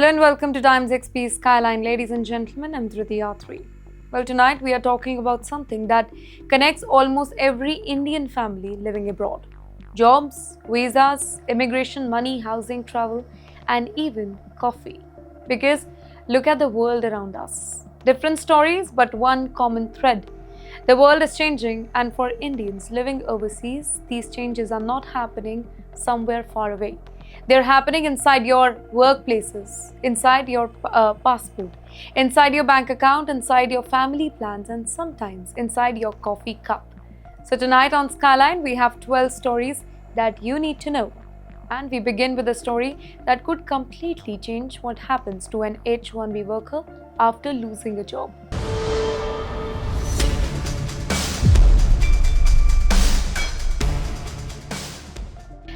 Hello and welcome to TimesXP Skyline, ladies and gentlemen. I'm Dhriti Yatri. Well, tonight we are talking about something that connects almost every Indian family living abroad. Jobs, visas, immigration, money, housing, travel, and even coffee. Because look at the world around us. Different stories, but one common thread. The world is changing, and for Indians living overseas, these changes are not happening somewhere far away. They're happening inside your workplaces, inside your passport, inside your bank account, inside your family plans, and sometimes inside your coffee cup. So tonight on Skyline, we have 12 stories that you need to know. And we begin with a story that could completely change what happens to an H-1B worker after losing a job.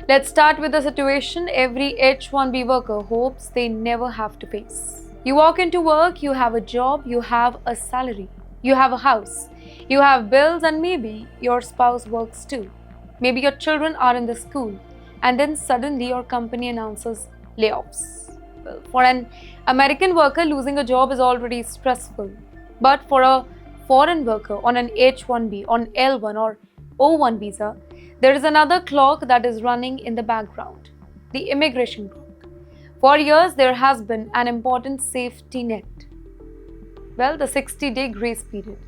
Let's start with a situation every H-1B worker hopes they never have to face. You walk into work, you have a job, you have a salary, you have a house, you have bills, and maybe your spouse works too. Maybe your children are in the school, and then suddenly your company announces layoffs. Well, for an American worker, losing a job is already stressful. But for a foreign worker on an H-1B, on L1 or O1 visa, there is another clock that is running in the background, the immigration clock. For years, there has been an important safety net. Well, the 60-day grace period.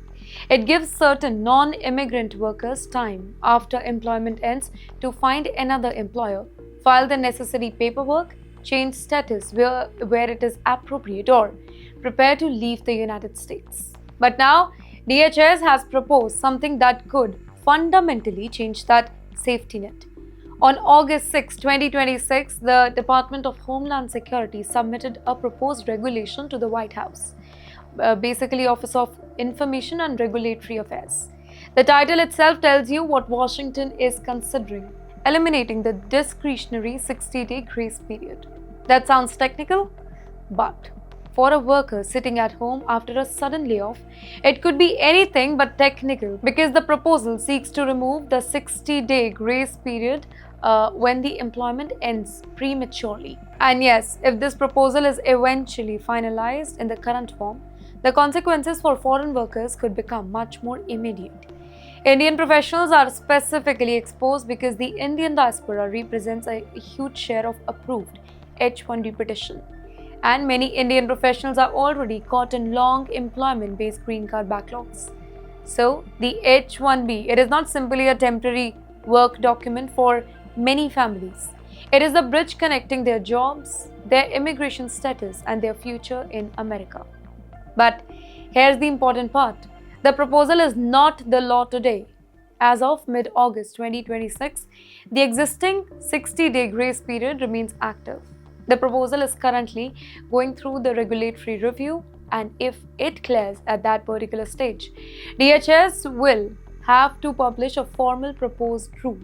It gives certain non-immigrant workers time after employment ends to find another employer, file the necessary paperwork, change status where it is appropriate, or prepare to leave the United States. But now, DHS has proposed something that could fundamentally change that safety net. On August 6, 2026, the Department of Homeland Security submitted a proposed regulation to the White House, basically Office of Information and Regulatory Affairs. The title itself tells you what Washington is considering: eliminating the discretionary 60-day grace period. That sounds technical, but for a worker sitting at home after a sudden layoff, it could be anything but technical, because the proposal seeks to remove the 60-day grace period when the employment ends prematurely. And yes, if this proposal is eventually finalized in the current form, the consequences for foreign workers could become much more immediate. Indian professionals are specifically exposed because the Indian diaspora represents a huge share of approved H-1B petition. And many Indian professionals are already caught in long employment-based green card backlogs. So, the H-1B, it is not simply a temporary work document for many families. It is the bridge connecting their jobs, their immigration status, and their future in America. But here's the important part. The proposal is not the law today. As of mid-August 2026, the existing 60-day grace period remains active. The proposal is currently going through the regulatory review, and if it clears at that particular stage, DHS will have to publish a formal proposed rule,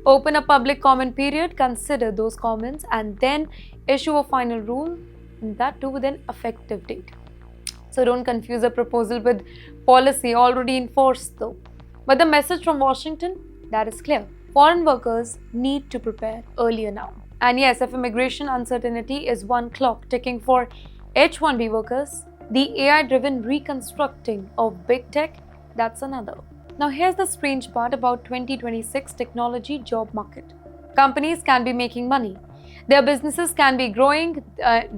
open a public comment period, consider those comments, and then issue a final rule, and that too with an effective date. So don't confuse a proposal with policy already in force though. But the message from Washington, that is clear. Foreign workers need to prepare earlier now. And yes, if immigration uncertainty is one clock ticking for H-1B workers, the AI-driven reconstructing of big tech, that's another. Now here's the strange part about 2026 technology job market. Companies can be making money. Their businesses can be growing.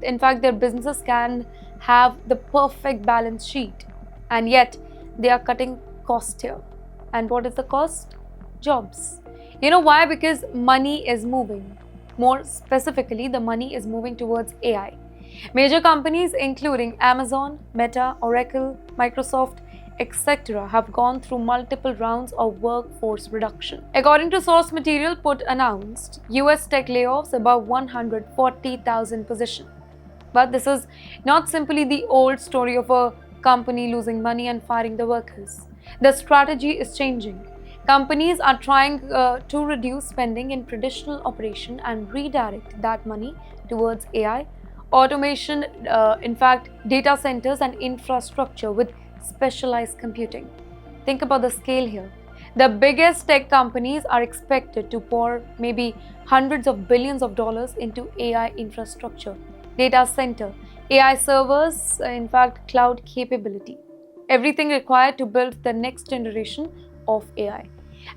In fact, their businesses can have the perfect balance sheet. And yet, they are cutting cost here. And what is the cost? Jobs. You know why? Because money is moving. More specifically, the money is moving towards AI. Major companies including Amazon, Meta, Oracle, Microsoft, etc. have gone through multiple rounds of workforce reduction. According to source material announced, US tech layoffs above 140,000 positions. But this is not simply the old story of a company losing money and firing the workers. The strategy is changing. Companies are trying to reduce spending in traditional operation and redirect that money towards AI, automation, in fact, data centers and infrastructure with specialized computing. Think about the scale here. The biggest tech companies are expected to pour maybe hundreds of billions of dollars into AI infrastructure. data center, AI servers, in fact, cloud capability. Everything required to build the next generation of AI.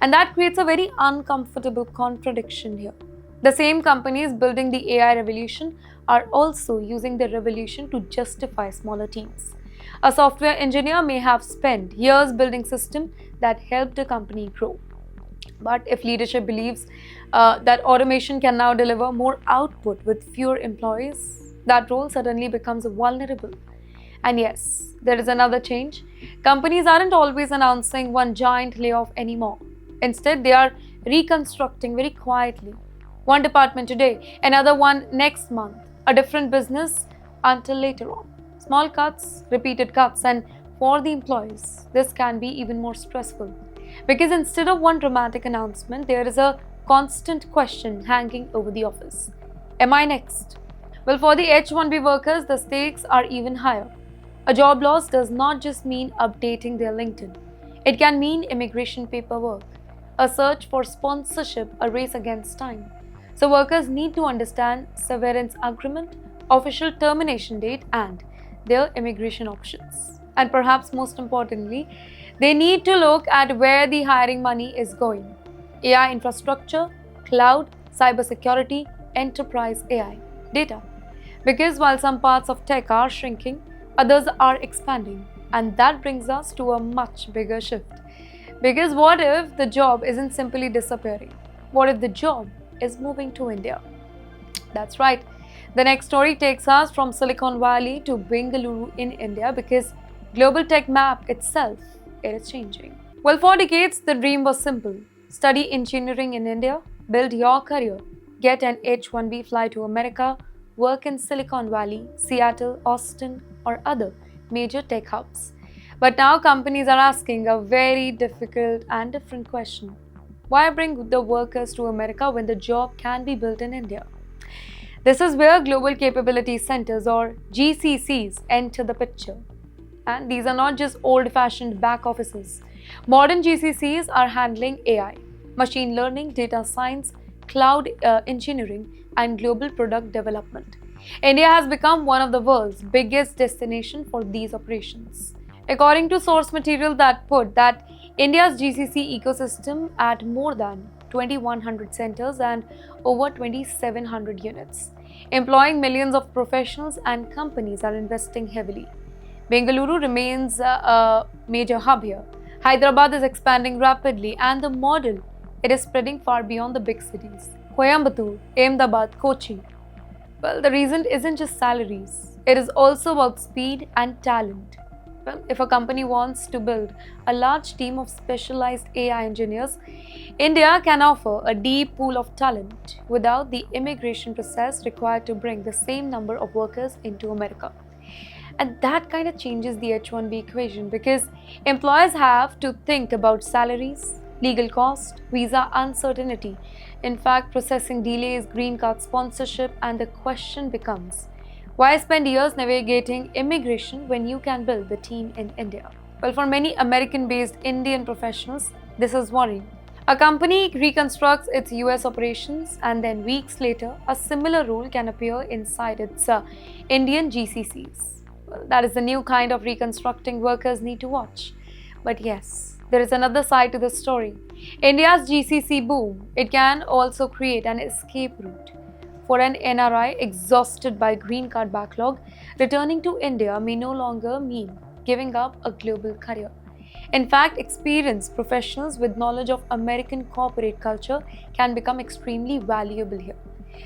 And that creates a very uncomfortable contradiction here. The same companies building the AI revolution are also using the revolution to justify smaller teams. A software engineer may have spent years building systems that helped a company grow. But if leadership believes that automation can now deliver more output with fewer employees, that role suddenly becomes vulnerable. And yes, there is another change. Companies aren't always announcing one giant layoff anymore. Instead, they are reconstructing very quietly. One department today, another one next month, a different business until later on. Small cuts, repeated cuts, and for the employees, this can be even more stressful. Because instead of one dramatic announcement, there is a constant question hanging over the office. Am I next? Well, for the H-1B workers, the stakes are even higher. A job loss does not just mean updating their LinkedIn. It can mean immigration paperwork, a search for sponsorship, a race against time. So workers need to understand severance agreement, official termination date, and their immigration options. And perhaps most importantly, they need to look at where the hiring money is going. AI infrastructure, cloud, cybersecurity, enterprise AI, data. Because while some parts of tech are shrinking, others are expanding. And that brings us to a much bigger shift. Because what if the job isn't simply disappearing? What if the job is moving to India? That's right. The next story takes us from Silicon Valley to Bengaluru in India because global tech map itself is changing. Well, for decades, the dream was simple. Study engineering in India, build your career, get an H-1B, fly to America, work in Silicon Valley, Seattle, Austin, or other major tech hubs. But now companies are asking a very difficult and different question. Why bring the workers to America when the job can be built in India? This is where Global Capability Centers or GCCs enter the picture. And these are not just old-fashioned back offices. Modern GCCs are handling AI, machine learning, data science, cloud engineering, and global product development. India has become one of the world's biggest destinations for these operations. According to source material that put that India's GCC ecosystem at more than 2,100 centers and over 2,700 units, employing millions of professionals, and companies are investing heavily. Bengaluru remains a major hub here. Hyderabad is expanding rapidly, and the model it is spreading far beyond the big cities. Coimbatore, Ahmedabad, Kochi. Well, the reason isn't just salaries. It is also about speed and talent. Well, if a company wants to build a large team of specialized AI engineers, India can offer a deep pool of talent without the immigration process required to bring the same number of workers into America. And that kind of changes the H-1B equation because employers have to think about salaries, legal cost, visa uncertainty, in fact, processing delays, green card sponsorship, and the question becomes, why spend years navigating immigration when you can build the team in India? Well, for many American-based Indian professionals, this is worrying. A company reconstructs its US operations, and then weeks later, a similar role can appear inside its Indian GCCs. Well, that is the new kind of reconstructing workers need to watch. But yes, there is another side to the story. India's GCC boom, it can also create an escape route. For an NRI exhausted by green card backlog, returning to India may no longer mean giving up a global career. In fact, experienced professionals with knowledge of American corporate culture can become extremely valuable here.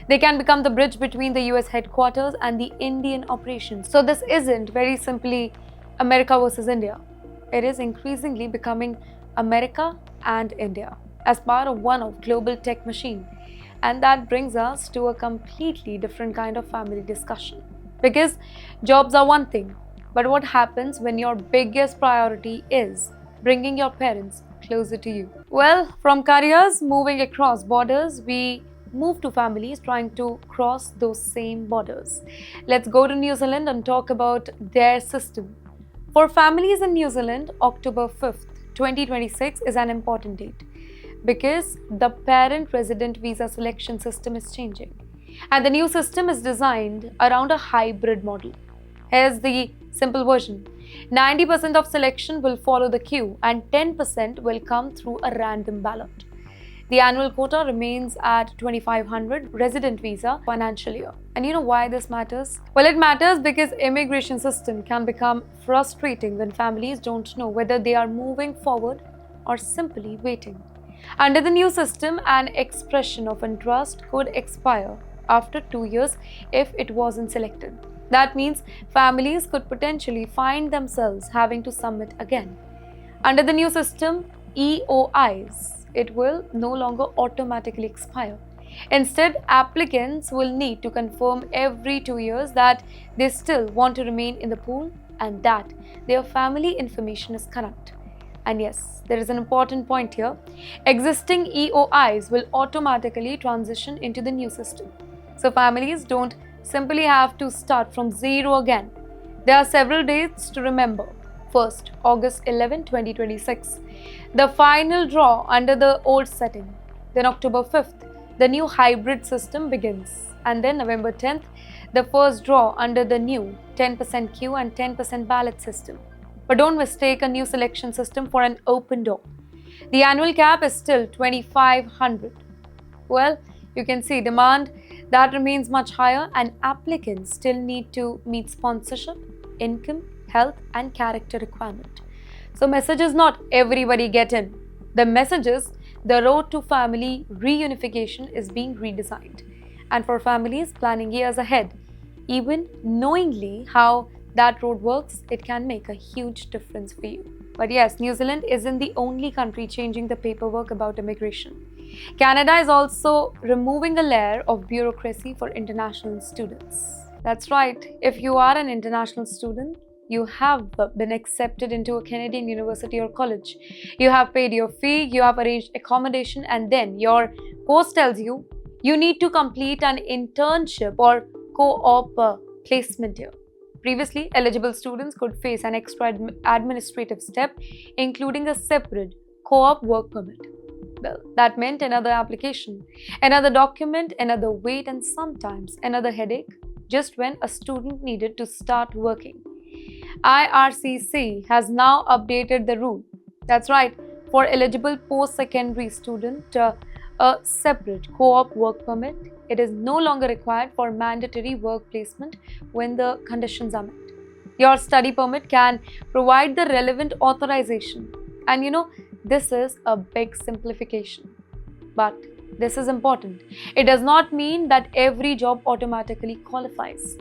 They can become the bridge between the US headquarters and the Indian operations. So this isn't very simply America versus India. It is increasingly becoming America and India as part of one of global tech machine. And that brings us to a completely different kind of family discussion. Because jobs are one thing, but what happens when your biggest priority is bringing your parents closer to you? Well, from careers moving across borders, we move to families trying to cross those same borders. Let's go to New Zealand and talk about their system. For families in New Zealand, October 5th, 2026 is an important date because the parent resident visa selection system is changing. And the new system is designed around a hybrid model. Here's the simple version. 90% of selection will follow the queue and 10% will come through a random ballot. The annual quota remains at 2,500 resident visa financial year. And you know why this matters? Well, it matters because immigration system can become frustrating when families don't know whether they are moving forward or simply waiting. Under the new system, an expression of interest could expire after 2 years if it wasn't selected. That means families could potentially find themselves having to submit again. Under the new system, EOIs, it will no longer automatically expire. Instead, applicants will need to confirm every 2 years that they still want to remain in the pool and that their family information is correct. And yes, there is an important point here. Existing EOIs will automatically transition into the new system. So families don't simply have to start from zero again. There are several dates to remember. First, August 11, 2026, the final draw under the old setting. Then October 5th, the new hybrid system begins. And then November 10th, the first draw under the new 10% queue and 10% ballot system. But don't mistake a new selection system for an open door. The annual cap is still 2,500. Well, you can see demand that remains much higher and applicants still need to meet sponsorship, income, health and character requirement. So message is not everybody get in. The message is the road to family reunification is being redesigned. And for families planning years ahead, even knowingly how that road works, it can make a huge difference for you. But yes, New Zealand isn't the only country changing the paperwork about immigration. Canada is also removing a layer of bureaucracy for international students. That's right, if you are an international student, you have been accepted into a Canadian university or college. You have paid your fee, you have arranged accommodation, and then your course tells you you need to complete an internship or co-op placement here. Previously, eligible students could face an extra administrative step, including a separate co-op work permit. Well, that meant another application, another document, another wait, and sometimes another headache just when a student needed to start working. IRCC has now updated the rule. That's right, for eligible post-secondary student, a separate co-op work permit. It is no longer required for mandatory work placement when the conditions are met. Your study permit can provide the relevant authorization. And you know, this is a big simplification. But this is important. It does not mean that every job automatically qualifies.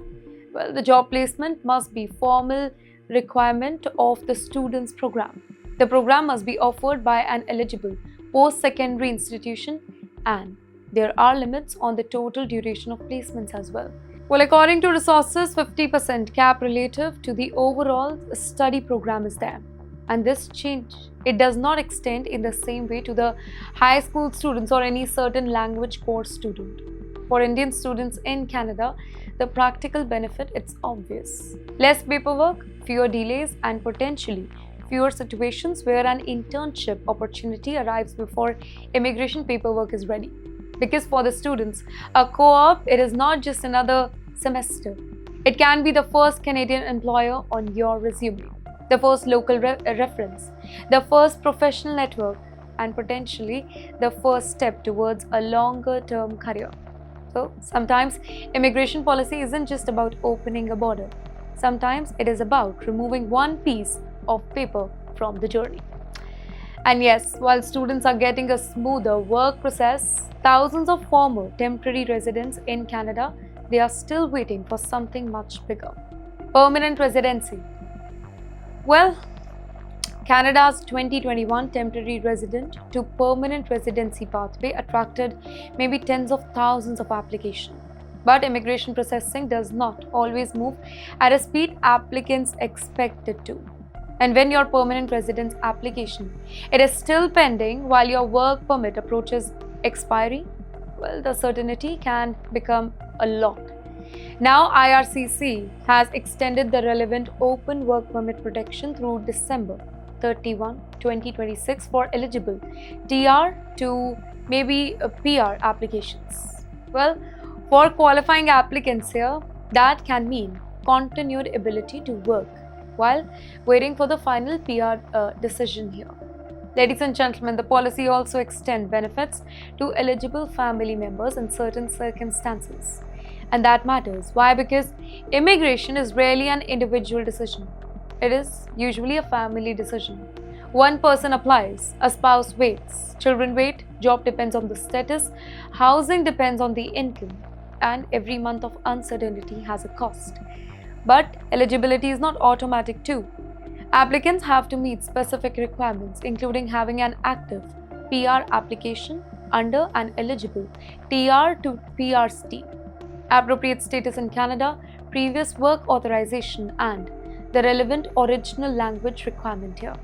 Well, the job placement must be formal requirement of the student's program. The program must be offered by an eligible post-secondary institution and there are limits on the total duration of placements as well. Well, according to resources, 50% cap relative to the overall study program is there. And this change, it does not extend in the same way to the high school students or any certain language course student. For Indian students in Canada, the practical benefit, it's obvious. Less paperwork, fewer delays, and potentially fewer situations where an internship opportunity arrives before immigration paperwork is ready. Because for the students, a co-op, it is not just another semester. It can be the first Canadian employer on your resume, the first local reference, the first professional network, and potentially the first step towards a longer-term career. So sometimes immigration policy isn't just about opening a border. Sometimes it is about removing one piece of paper from the journey. And yes, while students are getting a smoother work process, thousands of former temporary residents in Canada, they are still waiting for something much bigger. Permanent residency. Well, Canada's 2021 temporary resident to permanent residency pathway attracted maybe tens of thousands of applications. But immigration processing does not always move at a speed applicants expect it to. And when your permanent residence application, it is still pending while your work permit approaches expiry, well, the certainty can become a lot. Now, IRCC has extended the relevant open work permit protection through December 31, 2026 for eligible TR to maybe PR applications. Well, For qualifying applicants here, that can mean continued ability to work while waiting for the final PR decision here. Ladies and gentlemen, the policy also extends benefits to eligible family members in certain circumstances. And that matters. Why? Because immigration is rarely an individual decision. It is usually a family decision. One person applies, a spouse waits, children wait, job depends on the status, housing depends on the income, and every month of uncertainty has a cost. But eligibility is not automatic too. Applicants have to meet specific requirements, including having an active PR application under an eligible TR to PRST, appropriate status in Canada, previous work authorization, and the relevant original language requirement here.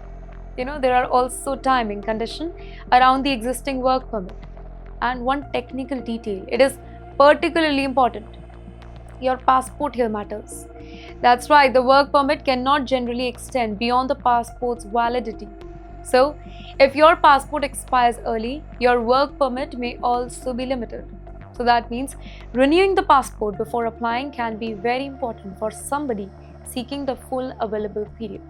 There are also timing conditions around the existing work permit. And one technical detail, it is particularly important. Your passport here matters. That's right, the work permit cannot generally extend beyond the passport's validity. So, if your passport expires early, your work permit may also be limited. So that means renewing the passport before applying can be very important for somebody seeking the full available period.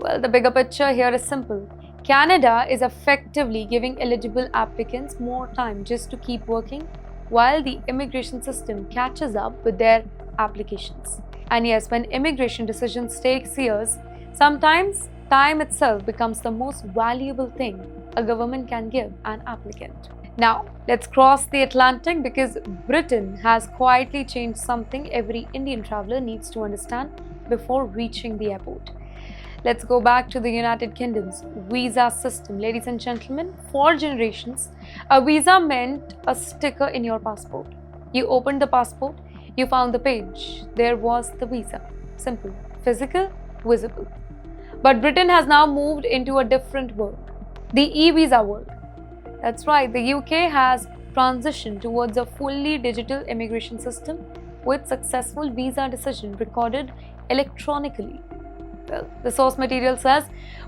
Well, the bigger picture here is simple. Canada is effectively giving eligible applicants more time just to keep working while the immigration system catches up with their applications. And yes, when immigration decisions take years, sometimes time itself becomes the most valuable thing a government can give an applicant. Now, let's cross the Atlantic because Britain has quietly changed something every Indian traveler needs to understand before reaching the airport. Let's go back to the United Kingdom's visa system. Ladies and gentlemen, for generations, a visa meant a sticker in your passport. You opened the passport, you found the page. There was the visa. Simple, physical, visible. But Britain has now moved into a different world, the e-visa world. That's right, the UK has transitioned towards a fully digital immigration system with successful visa decision recorded electronically. Well, the source material says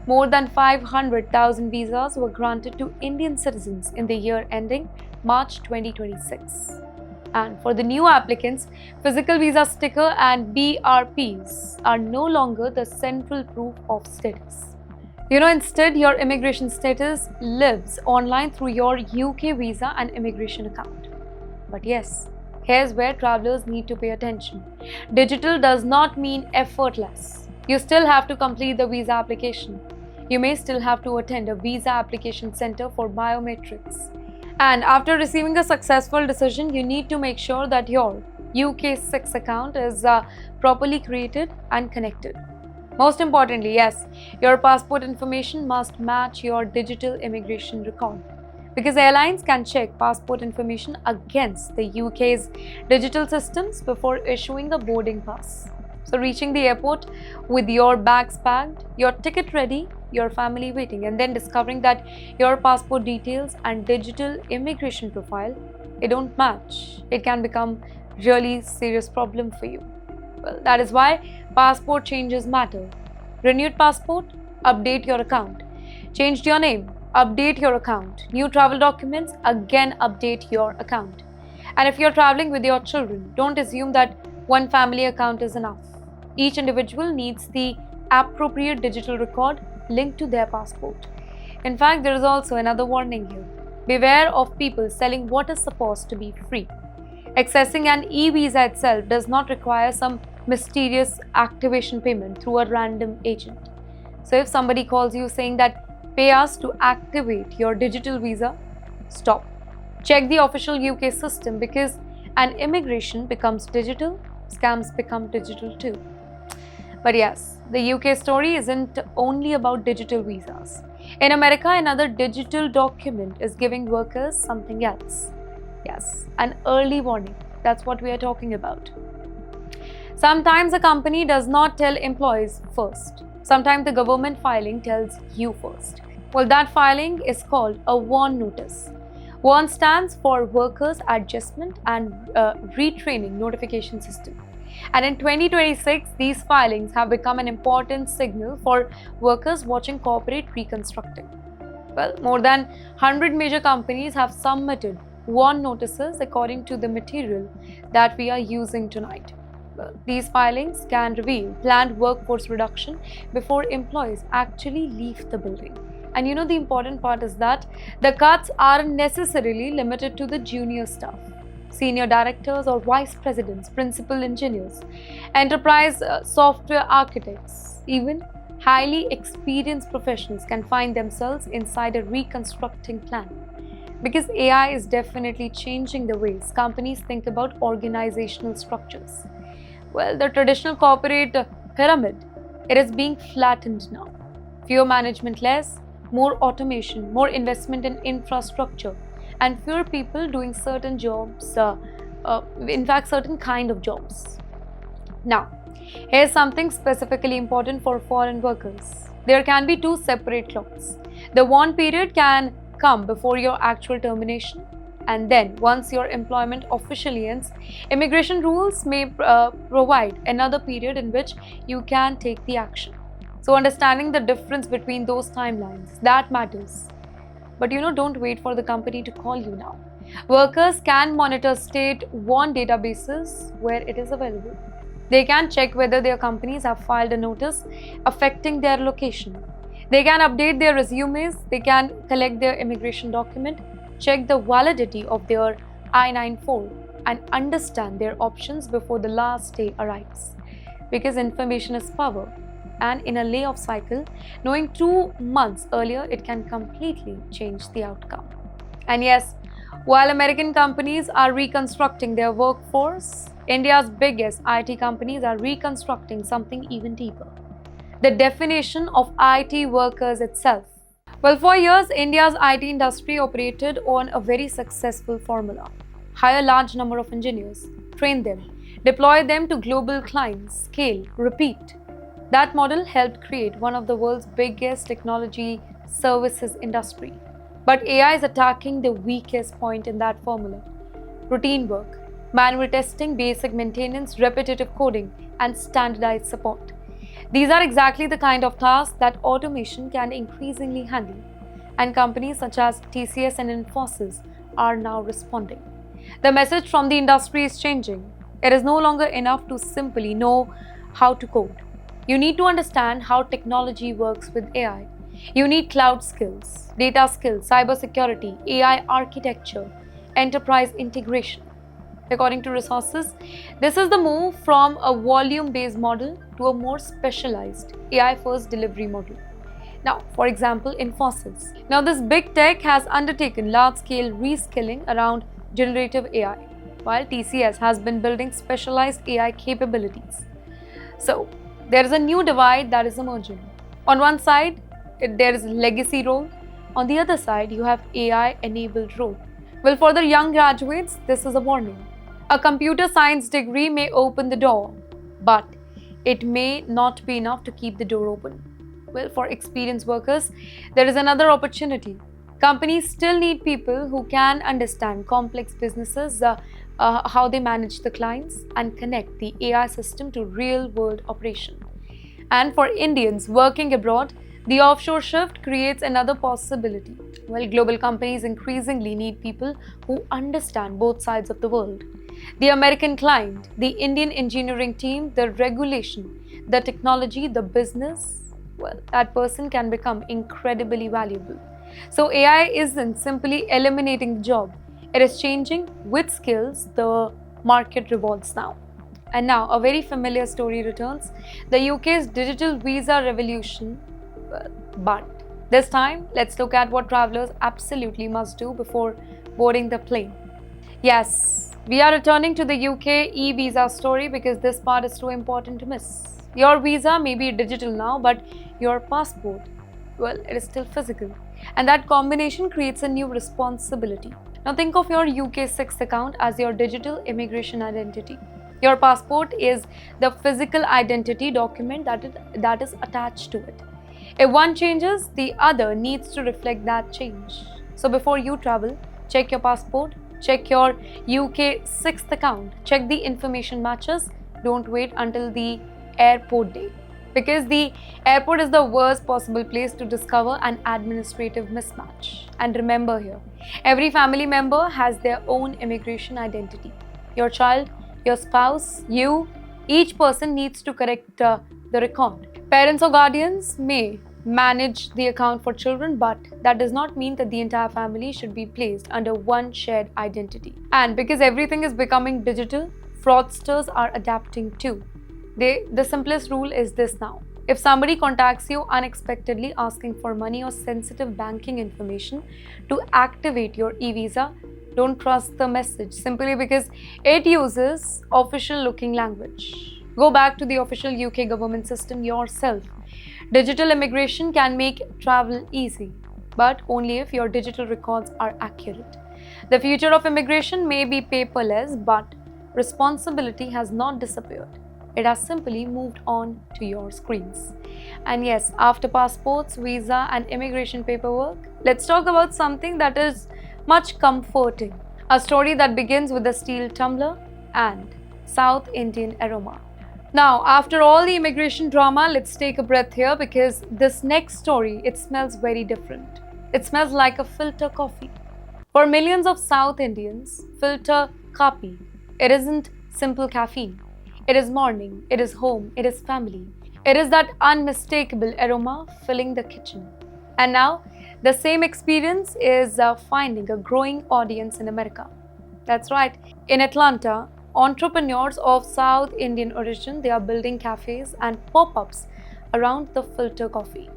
more than 500,000 visas were granted to Indian citizens in the year ending March 2026. And for the new applicants, physical visa sticker and BRPs are no longer the central proof of status. Instead, your immigration status lives online through your UK visa and immigration account. But yes, here's where travelers need to pay attention. Digital does not mean effortless. You still have to complete the visa application. You may still have to attend a visa application center for biometrics. And after receiving a successful decision, you need to make sure that your UK6 account is properly created and connected. Most importantly, yes, your passport information must match your digital immigration record, because airlines can check passport information against the UK's digital systems before issuing a boarding pass. So reaching the airport with your bags packed, your ticket ready, your family waiting, and then discovering that your passport details and digital immigration profile, it don't match, it can become really serious problem for you. Well, that is why passport changes matter. Renewed passport, update your account. Changed your name, update your account. New travel documents, again update your account. And if you're traveling with your children, don't assume that one family account is enough. Each individual needs the appropriate digital record linked to their passport. In fact, there is also another warning here. Beware of people selling what is supposed to be free. Accessing an e-visa itself does not require some mysterious activation payment through a random agent. So if somebody calls you saying that pay us to activate your digital visa, stop. Check the official UK system, because an immigration becomes digital, scams become digital too. But yes, the UK story isn't only about digital visas. In America, another digital document is giving workers something else. Yes, an early warning. That's what we are talking about. Sometimes a company does not tell employees first. Sometimes the government filing tells you first. Well, that filing is called a WARN notice. WARN stands for Workers Adjustment and Retraining Notification System. And in 2026, these filings have become an important signal for workers watching corporate reconstructing. Well, more than 100 major companies have submitted warn notices according to the material that we are using tonight. Well, these filings can reveal planned workforce reduction before employees actually leave the building. And the important part is that the cuts aren't necessarily limited to the junior staff. Senior directors or vice presidents, principal engineers, enterprise software architects, even highly experienced professionals can find themselves inside a reconstructing plan. Because AI is definitely changing the ways companies think about organizational structures. Well, the traditional corporate pyramid, it is being flattened now. Fewer management layers, more automation, more investment in infrastructure, and fewer people doing certain jobs, in fact, certain kind of jobs. Now, here's something specifically important for foreign workers. There can be two separate clocks. The warn period can come before your actual termination, and then once your employment officially ends, immigration rules may provide another period in which you can take the action. So understanding the difference between those timelines, that matters. But don't wait for the company to call you now. Workers can monitor state warn databases where it is available. They can check whether their companies have filed a notice affecting their location. They can update their resumes, they can collect their immigration document, check the validity of their I-94, and understand their options before the last day arrives. Because information is power, and in a layoff cycle, knowing 2 months earlier, it can completely change the outcome. And yes, while American companies are reconstructing their workforce, India's biggest IT companies are reconstructing something even deeper: the definition of IT workers itself. Well, for years, India's IT industry operated on a very successful formula: hire a large number of engineers, train them, deploy them to global clients, scale, repeat. That model helped create one of the world's biggest technology services industry. But AI is attacking the weakest point in that formula: routine work, manual testing, basic maintenance, repetitive coding, and standardized support. These are exactly the kind of tasks that automation can increasingly handle, and companies such as TCS and Infosys are now responding. The message from the industry is changing. It is no longer enough to simply know how to code. You need to understand how technology works with AI. You need cloud skills, data skills, cybersecurity, AI architecture, enterprise integration. According to resources, this is the move from a volume-based model to a more specialized AI-first delivery model. Now, for example, Infosys. Now, this big tech has undertaken large-scale reskilling around generative AI, while TCS has been building specialized AI capabilities. So, there is a new divide that is emerging. On one side, there is legacy role. On the other side, you have AI-enabled role. Well, for the young graduates, this is a warning. A computer science degree may open the door, but it may not be enough to keep the door open. Well, for experienced workers, there is another opportunity. Companies still need people who can understand complex businesses, how they manage the clients, and connect the AI system to real-world operation. And for Indians working abroad, the offshore shift creates another possibility. Well, global companies increasingly need people who understand both sides of the world: the American client, the Indian engineering team, the regulation, the technology, the business. Well, that person can become incredibly valuable. So AI isn't simply eliminating the job. It is changing which skills the market rewards now. And now a very familiar story returns: the UK's digital visa revolution. But this time, let's look at what travelers absolutely must do before boarding the plane. Yes, we are returning to the UK e-visa story because this part is too important to miss. Your visa may be digital now, but your passport, well, it is still physical. And that combination creates a new responsibility. Now think of your UK 6th account as your digital immigration identity. Your passport is the physical identity document that is attached to it. If one changes, the other needs to reflect that change. So before you travel, check your passport, check your UK 6th account, check the information matches. Don't wait until the airport day. Because the airport is the worst possible place to discover an administrative mismatch. And remember here, every family member has their own immigration identity. Your child, your spouse, you, each person needs to correct the record. Parents or guardians may manage the account for children, but that does not mean that the entire family should be placed under one shared identity. And because everything is becoming digital, fraudsters are adapting too. The simplest rule is this now. If somebody contacts you unexpectedly asking for money or sensitive banking information to activate your e-visa, don't trust the message simply because it uses official looking language. Go back to the official UK government system yourself. Digital immigration can make travel easy, but only if your digital records are accurate. The future of immigration may be paperless, but responsibility has not disappeared. It has simply moved on to your screens. And yes, after passports, visa, and immigration paperwork, let's talk about something that is much comforting. A story that begins with a steel tumbler and South Indian aroma. Now, after all the immigration drama, let's take a breath here because this next story, it smells very different. It smells like a filter coffee. For millions of South Indians, filter kapi, it isn't simple caffeine. It is morning, it is home, it is family. It is that unmistakable aroma filling the kitchen. And now, the same experience is finding a growing audience in America. That's right. In Atlanta, entrepreneurs of South Indian origin, they are building cafes and pop-ups around the filter coffee.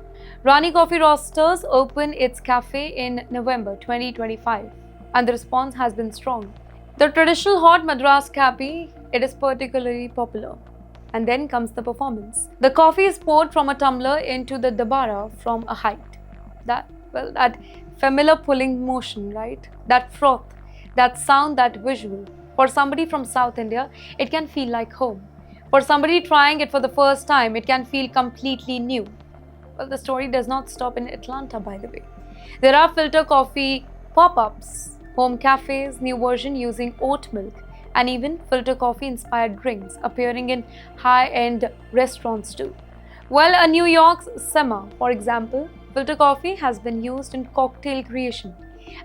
Rani Coffee Roasters opened its cafe in November 2025, and the response has been strong. The traditional hot Madras cafe, it is particularly popular. And then comes the performance. The coffee is poured from a tumbler into the dabara from a height. That familiar pulling motion, right? That froth, that sound, that visual. For somebody from South India, it can feel like home. For somebody trying it for the first time, it can feel completely new. Well, the story does not stop in Atlanta, by the way. There are filter coffee pop-ups, home cafes, new version using oat milk, and even filter coffee inspired drinks appearing in high-end restaurants too. Well, a New York's Sema, for example, filter coffee has been used in cocktail creation.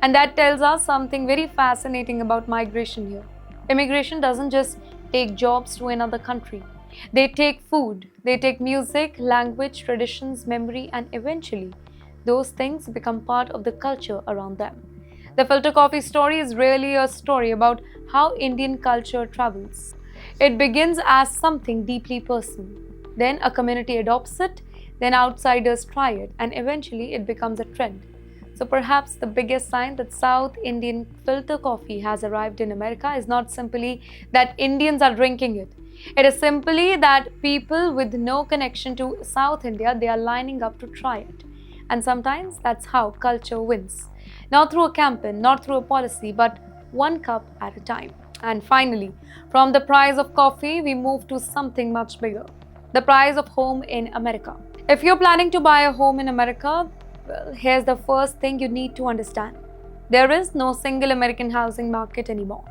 And that tells us something very fascinating about migration here. Immigration doesn't just take jobs to another country. They take food, they take music, language, traditions, memory, and eventually, those things become part of the culture around them. The filter coffee story is really a story about how Indian culture travels. It begins as something deeply personal. Then a community adopts it, then outsiders try it, and eventually it becomes a trend. So perhaps the biggest sign that South Indian filter coffee has arrived in America is not simply that Indians are drinking it. It is simply that people with no connection to South India, they are lining up to try it. And sometimes that's how culture wins. Not through a campaign, not through a policy, but one cup at a time. And finally, from the price of coffee, we move to something much bigger. The price of home in America. If you're planning to buy a home in America, well, here's the first thing you need to understand. There is no single American housing market anymore.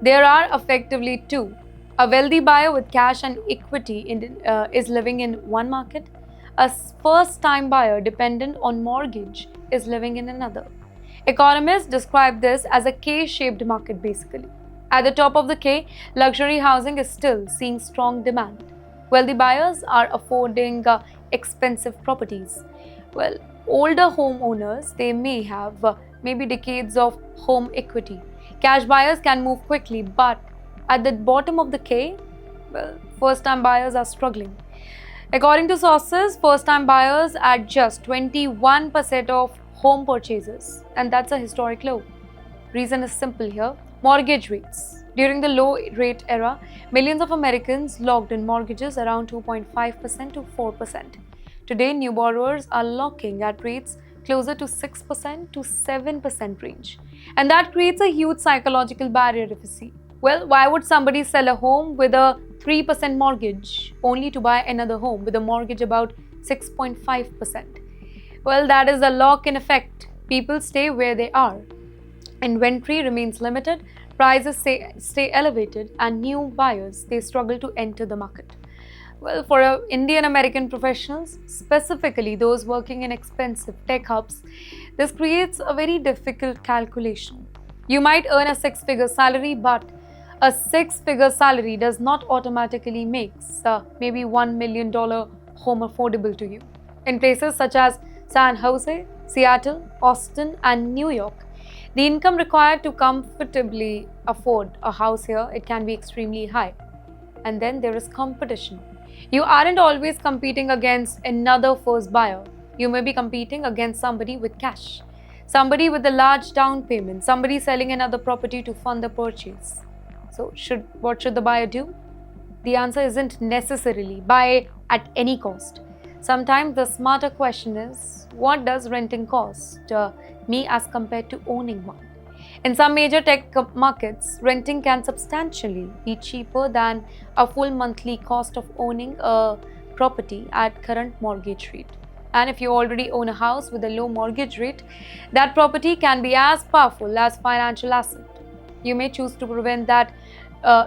There are effectively two. A wealthy buyer with cash and equity is living in one market. A first-time buyer dependent on mortgage is living in another. Economists describe this as a K-shaped market basically. At the top of the K, luxury housing is still seeing strong demand. Wealthy buyers are affording expensive properties. Well, older homeowners, they may have maybe decades of home equity. Cash buyers can move quickly, but at the bottom of the K, well, first-time buyers are struggling. According to sources, first-time buyers at just 21% of home purchases, and that's a historic low. Reason is simple here. Mortgage rates. During the low rate era, millions of Americans locked in mortgages around 2.5% to 4%. Today, new borrowers are locking at rates closer to 6% to 7% range. And that creates a huge psychological barrier if you see. Well, why would somebody sell a home with a 3% mortgage only to buy another home with a mortgage about 6.5%? Well, that is the lock-in effect. People stay where they are. Inventory remains limited, prices stay elevated, and new buyers, they struggle to enter the market. Well, for Indian American professionals, specifically those working in expensive tech hubs, this creates a very difficult calculation. You might earn a six-figure salary, but a six-figure salary does not automatically make maybe $1 million home affordable to you. In places such as San Jose, Seattle, Austin, and New York, the income required to comfortably afford a house here, it can be extremely high. And then there is competition. You aren't always competing against another first buyer. You may be competing against somebody with cash, somebody with a large down payment, somebody selling another property to fund the purchase. So what should the buyer do? The answer isn't necessarily buy at any cost. Sometimes the smarter question is, what does renting cost me as compared to owning one? In some major tech markets, renting can substantially be cheaper than a full monthly cost of owning a property at current mortgage rate. And if you already own a house with a low mortgage rate, that property can be as powerful as financial asset. You may choose to prevent that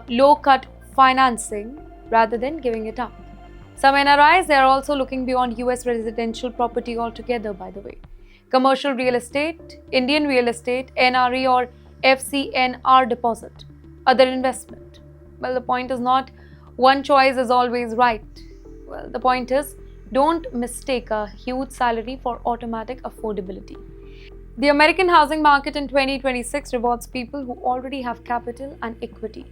low-cut financing rather than giving it up. Some NRIs, they are also looking beyond US residential property altogether, by the way. Commercial real estate, Indian real estate, NRE or FCNR deposit, other investment. Well, the point is not one choice is always right. Well, the point is don't mistake a huge salary for automatic affordability. The American housing market in 2026 rewards people who already have capital and equity.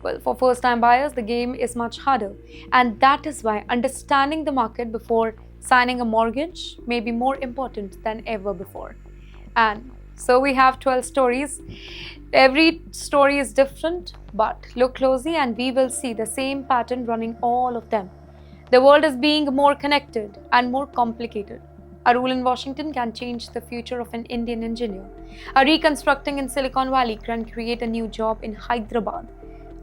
Well, for first-time buyers, the game is much harder, and that is why understanding the market before signing a mortgage may be more important than ever before. And so we have 12 stories. Every story is different, but look closely and we will see the same pattern running all of them. The world is being more connected and more complicated. A rule in Washington can change the future of an Indian engineer. A reconstructing in Silicon Valley can create a new job in Hyderabad.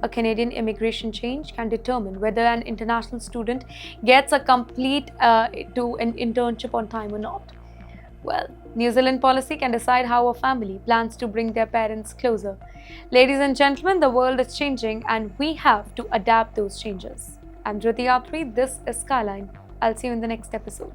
A Canadian immigration change can determine whether an international student gets a complete to an internship on time or not. Well, New Zealand policy can decide how a family plans to bring their parents closer. Ladies and gentlemen, the world is changing and we have to adapt those changes. I'm Dhriti Atri, this is Skyline. I'll see you in the next episode.